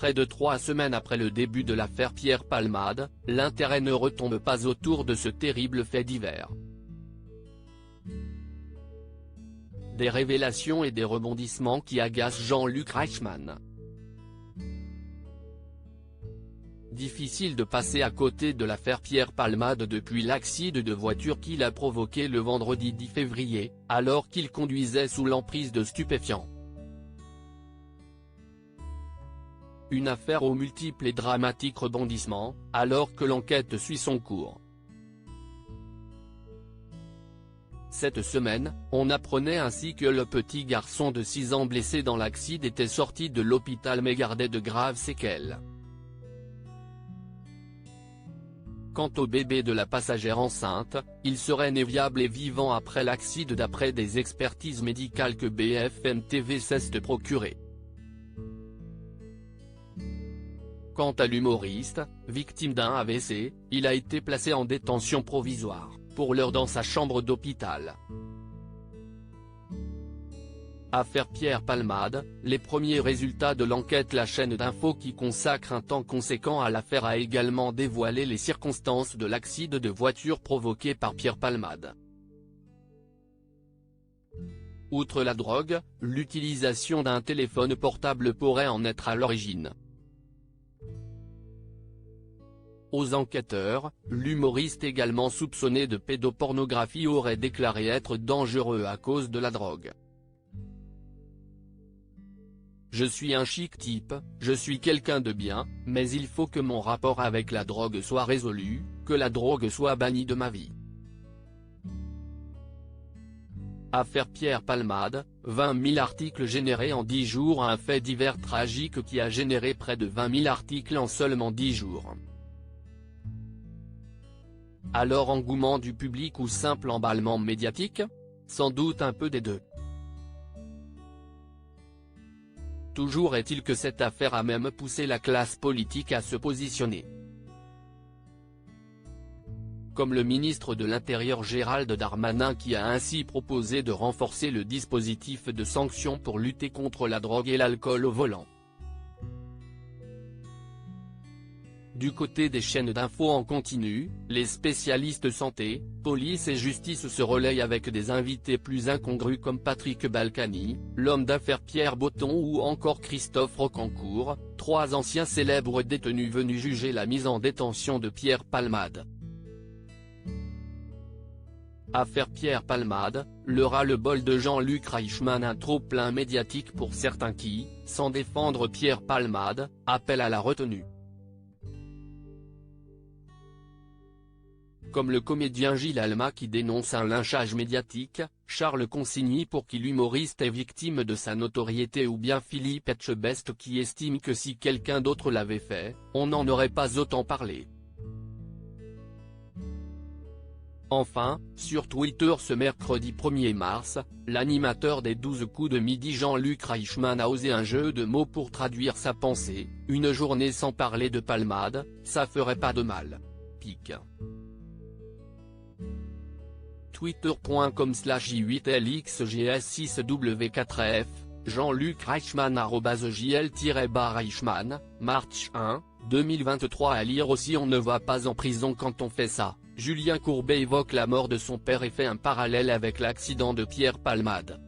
Près de 3 semaines après le début de l'affaire Pierre Palmade, l'intérêt ne retombe pas autour de ce terrible fait divers. Des révélations et des rebondissements qui agacent Jean-Luc Reichmann. Difficile de passer à côté de l'affaire Pierre Palmade depuis l'accident de voiture qu'il a provoqué le vendredi 10 février, alors qu'il conduisait sous l'emprise de stupéfiants. Une affaire aux multiples et dramatiques rebondissements, alors que l'enquête suit son cours. Cette semaine, on apprenait ainsi que le petit garçon de 6 ans blessé dans l'accident était sorti de l'hôpital mais gardait de graves séquelles. Quant au bébé de la passagère enceinte, il serait né viable et vivant après l'accident d'après des expertises médicales que BFM TV cesse de procurer. Quant à l'humoriste, victime d'un AVC, il a été placé en détention provisoire, pour l'heure dans sa chambre d'hôpital. Affaire Pierre Palmade, les premiers résultats de l'enquête. La chaîne d'info qui consacre un temps conséquent à l'affaire a également dévoilé les circonstances de l'accident de voiture provoqué par Pierre Palmade. Outre la drogue, l'utilisation d'un téléphone portable pourrait en être à l'origine. Aux enquêteurs, l'humoriste également soupçonné de pédopornographie aurait déclaré être dangereux à cause de la drogue. Je suis un chic type, je suis quelqu'un de bien, mais il faut que mon rapport avec la drogue soit résolu, que la drogue soit bannie de ma vie. Affaire Pierre Palmade, 20 000 articles générés en 10 jours. Un fait divers tragique qui a généré près de 20 000 articles en seulement 10 jours. Alors engouement du public ou simple emballement médiatique? Sans doute un peu des deux. Toujours est-il que cette affaire a même poussé la classe politique à se positionner. Comme le ministre de l'Intérieur Gérald Darmanin qui a ainsi proposé de renforcer le dispositif de sanctions pour lutter contre la drogue et l'alcool au volant. Du côté des chaînes d'infos en continu, les spécialistes santé, police et justice se relayent avec des invités plus incongrus comme Patrick Balkany, l'homme d'affaires Pierre Botton ou encore Christophe Rocancourt, 3 anciens célèbres détenus venus juger la mise en détention de Pierre Palmade. Affaire Pierre Palmade, le ras-le-bol de Jean-Luc Reichmann. Un trop-plein médiatique pour certains qui, sans défendre Pierre Palmade, appellent à la retenue. Comme le comédien Gilles Alma qui dénonce un lynchage médiatique, Charles Consigny pour qui l'humoriste est victime de sa notoriété ou bien Philippe Etchebest qui estime que si quelqu'un d'autre l'avait fait, on n'en aurait pas autant parlé. Enfin, sur Twitter ce mercredi 1er mars, l'animateur des 12 coups de midi Jean-Luc Reichmann a osé un jeu de mots pour traduire sa pensée: une journée sans parler de Palmade, ça ferait pas de mal. Pic. Twitter.com/j8lxgs6w4f, Jean-Luc Reichmann @jl-Reichmann, March 1, 2023. À lire aussi: on ne va pas en prison quand on fait ça. Julien Courbet évoque la mort de son père et fait un parallèle avec l'accident de Pierre Palmade.